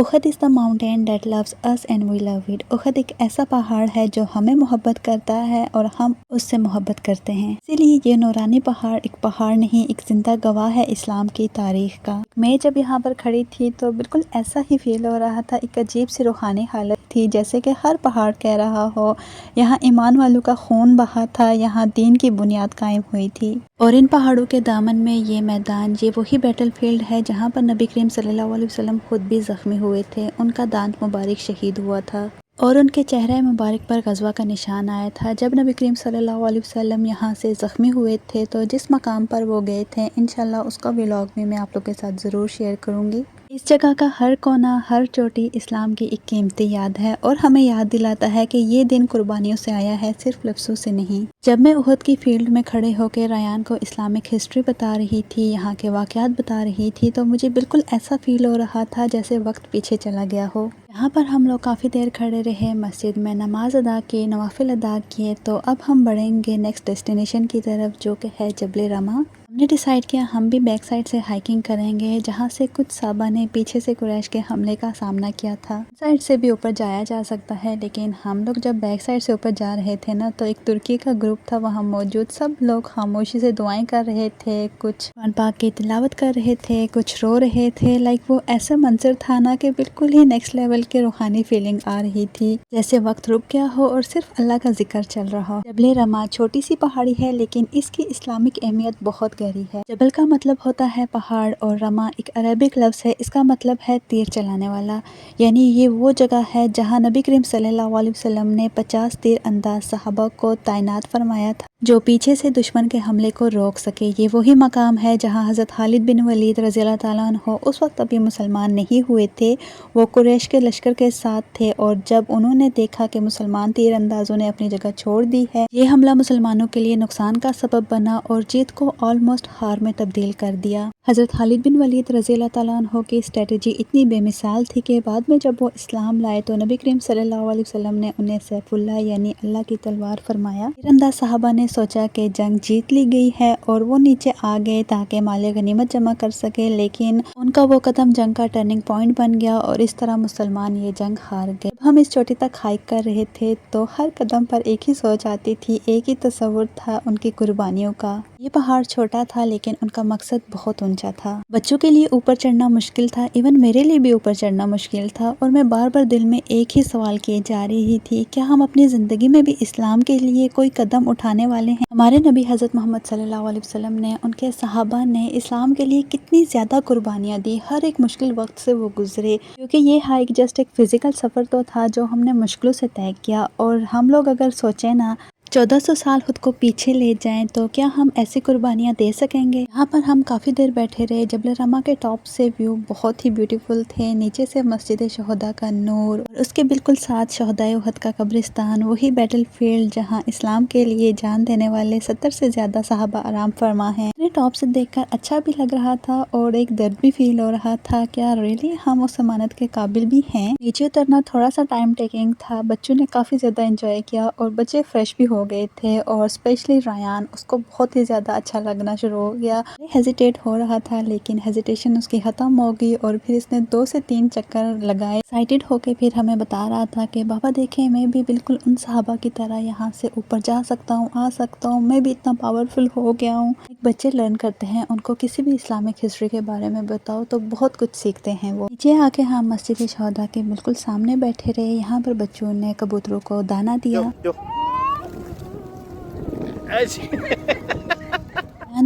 Uhud is the mountain that loves us and we love it. Uhud ایک ایسا پہاڑ ہے جو ہمیں محبت کرتا ہے اور ہم اس سے محبت کرتے ہیں. اسی لیے یہ نورانی پہاڑ ایک پہاڑ نہیں، ایک زندہ گواہ ہے اسلام کی تاریخ کا. میں جب یہاں پر کھڑی تھی تو بالکل ایسا ہی فیل ہو رہا تھا، ایک عجیب سی روحانی حالت تھی، جیسے کہ ہر پہاڑ کہہ رہا ہو یہاں ایمان والوں کا خون بہا تھا، یہاں دین کی بنیاد قائم ہوئی تھی. اور ان پہاڑوں کے دامن میں یہ میدان، یہ وہی بیٹل فیلڈ ہے جہاں پر نبی کریم صلی اللہ علیہ وسلم خود بھی زخمی ہوئے تھے. ان کا دانت مبارک شہید ہوا تھا اور ان کے چہرے مبارک پر غزوہ کا نشان آیا تھا. جب نبی کریم صلی اللہ علیہ وسلم یہاں سے زخمی ہوئے تھے تو جس مقام پر وہ گئے تھے انشاءاللہ اس کا ولاگ بھی میں آپ لوگ کے ساتھ ضرور شیئر کروں گی. اس جگہ کا ہر کونا، ہر چوٹی اسلام کی ایک قیمتی یاد ہے اور ہمیں یاد دلاتا ہے کہ یہ دن قربانیوں سے آیا ہے، صرف لفظوں سے نہیں. جب میں احد کی فیلڈ میں کھڑے ہو کے ریان کو اسلامک ہسٹری بتا رہی تھی، یہاں کے واقعات بتا رہی تھی، تو مجھے بالکل ایسا فیل ہو رہا تھا جیسے وقت پیچھے چلا گیا ہو. یہاں پر ہم لوگ کافی دیر کھڑے رہے، مسجد میں نماز ادا کی، نوافل ادا کیے. تو اب ہم بڑھیں گے نیکسٹ ڈیسٹینیشن کی طرف جو کہ ہے جبل رما. ہم نے ڈیسائیڈ کیا ہم بھی بیک سائڈ سے ہائیکنگ کریں گے، جہاں سے کچھ صحابہ نے پیچھے سے قریش کے حملے کا سامنا کیا تھا. سائڈ سے بھی اوپر جایا جا سکتا ہے، لیکن ہم لوگ جب بیک سائڈ سے اوپر جا رہے تھے نا تو ایک ترکی کا گروپ تھا وہاں موجود. سب لوگ خاموشی سے دعائیں کر رہے تھے، کچھ قرآن پاک کی تلاوت کر رہے تھے، کچھ رو رہے تھے. لائک وہ ایسا منظر تھا نا کہ بالکل ہی نیکسٹ لیول کے روحانی فیلنگ آ رہی تھی، جیسے وقت رک گیا ہو اور صرف اللہ کا ذکر چل رہا ہو. جبل رما چھوٹی سی پہاڑی ہے لیکن اس کی اسلامک اہمیت بہت گہری ہے. جبل کا مطلب ہوتا ہے پہاڑ اور رما ایک عربک لفظ ہے، اس کا مطلب ہے تیر چلانے والا. یعنی یہ وہ جگہ ہے جہاں نبی کریم صلی اللہ علیہ وسلم نے 50 تیر انداز صحابہ کو تعینات فرمایا تھا جو پیچھے سے دشمن کے حملے کو روک سکے. یہ وہی مقام ہے جہاں حضرت خالد بن ولید رضی اللہ تعالیٰ عنہ اس وقت ابھی مسلمان نہیں ہوئے تھے، وہ قریش کے لشکر کے ساتھ تھے، اور جب انہوں نے دیکھا کہ مسلمان تیر اندازوں نے اپنی جگہ چھوڑ دی ہے، یہ حملہ مسلمانوں کے لیے نقصان کا سبب بنا اور جیت کو آلموسٹ ہار میں تبدیل کر دیا. حضرت خالد بن ولید رضی اللہ تعالیٰ عنہ کی اسٹریٹجی اتنی بے مثال تھی کہ بعد میں جب وہ اسلام لائے تو نبی کریم صلی اللہ علیہ وسلم نے انہیں سیف اللہ یعنی اللہ کی تلوار فرمایا. تیر انداز صحابہ نے سوچا کہ جنگ جیت لی گئی ہے اور وہ نیچے آ گئے تاکہ مال غنیمت جمع کر سکے، لیکن ان کا وہ قدم جنگ کا ٹرننگ پوائنٹ بن گیا اور اس طرح مسلمان یہ جنگ ہار گئے. ہم اس چوٹی تک ہائیک کر رہے تھے تو ہر قدم پر ایک ہی سوچ آتی تھی، ایک ہی تصور تھا ان کی قربانیوں کا. یہ پہاڑ چھوٹا تھا لیکن ان کا مقصد بہت اونچا تھا. بچوں کے لیے اوپر چڑھنا مشکل تھا، ایون میرے لیے بھی اوپر چڑھنا مشکل تھا، اور میں بار بار دل میں ایک ہی سوال کیے جا رہی تھی، کیا ہم اپنی زندگی میں بھی اسلام کے لیے کوئی قدم اٹھانے والے ہیں؟ ہمارے نبی حضرت محمد صلی اللہ علیہ وسلم نے، ان کے صحابہ نے اسلام کے لیے کتنی زیادہ قربانیاں دی، ہر ایک مشکل وقت سے وہ گزرے. کیونکہ یہ ہائیک جسٹ ایک فزیکل سفر تو تھا جو ہم نے مشکلوں سے طے کیا، اور ہم لوگ اگر سوچیں نا 1400 سال خود کو پیچھے لے جائیں تو کیا ہم ایسی قربانیاں دے سکیں گے؟ یہاں پر ہم کافی دیر بیٹھے رہے. جبل رما کے ٹاپ سے ویو بہت ہی بیوٹیفل تھے، نیچے سے مسجد شہداء کا نور اور اس کے بالکل ساتھ شہدائے احد کا قبرستان، وہی بیٹل فیلڈ جہاں اسلام کے لیے جان دینے والے 70 سے زیادہ صحابہ آرام فرما ہیں. ٹاپ سے دیکھ کر اچھا بھی لگ رہا تھا اور ایک درد بھی فیل ہو رہا تھا، کیا ریلی ہم اس امانت کے قابل بھی ہیں؟ نیچے اترنا تھوڑا سا ٹائم ٹیکنگ تھا، بچوں نے کافی زیادہ انجوائے کیا اور بچے فریش بھی ہو گئے تھے، اور اسپیشلی ریان، اس کو بہت ہی زیادہ اچھا لگنا شروع ہو گیا. ہیزیٹیٹ ہو رہا تھا لیکن ہیزیٹیشن اس کی ختم ہو گئی اور پھر اس نے 2 سے 3 چکر لگائے. ایکسائٹیڈ ہو کے پھر ہمیں بتا رہا تھا کہ بابا دیکھیں میں بھی بالکل ان صحابہ کی طرح یہاں سے اوپر جا سکتا ہوں، آ سکتا ہوں، میں بھی اتنا پاورفل ہو گیا ہوں. بچے لرن کرتے ہیں، ان کو کسی بھی اسلامک ہسٹری کے بارے میں بتاؤ تو بہت کچھ سیکھتے ہیں. وہ نیچے آ کے ہم مسجد شہداء کے بالکل سامنے بیٹھے رہے. یہاں پر بچوں نے کبوتروں کو دانا دیا.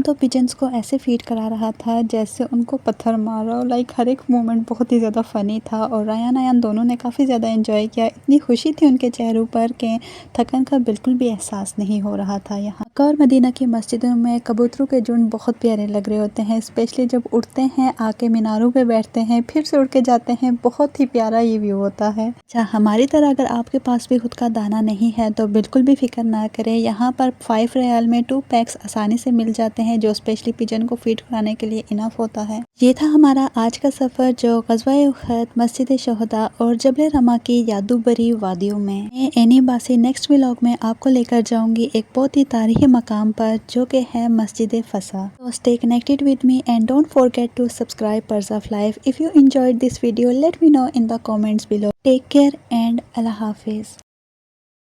تو پجنس کو ایسے فیڈ کرا رہا تھا جیسے ان کو پتھر مارا. لائک ہر ایک مومنٹ بہت ہی زیادہ فنی تھا، اور ریان دونوں نے کافی زیادہ انجوائے کیا. اتنی خوشی تھی ان کے چہروں پر کہ تھکن کا بالکل بھی احساس نہیں ہو رہا تھا. یہاں مکہ اور مدینہ کی مسجدوں میں کبوتروں کے جھنڈ بہت پیارے لگ رہے ہوتے ہیں، اسپیشلی جب اڑتے ہیں آ کے میناروں پہ بیٹھتے ہیں پھر سے اڑ کے جاتے ہیں. بہت ہی پیارا یہ ویو ہوتا ہے. اچھا، ہماری طرح اگر آپ کے پاس بھی خود کا دانا نہیں ہے تو بالکل بھی فکر نہ کریں، یہاں پر 5 ریال میں 2 پیکس آسانی سے مل جاتے ہیں جو اسپیشلی پجن کو فیڈ کرانے کے لیے انف ہوتا ہے. یہ تھا ہمارا آج کا سفر جو غزوہ احد، مسجد شہداء اور جبل رما کی یادو بری وادیوں میں. اینی باسی نیکسٹ ولاگ میں آپ کو لے کر جاؤں گی ایک بہت ہی تاریخی تاریخی مقام پر جو کہ ہے مسجد فسا. So stay connected with me and don't forget to subscribe Pearls of Life. If you enjoyed this video, let me know in the comments below. Take care and Allah Hafiz.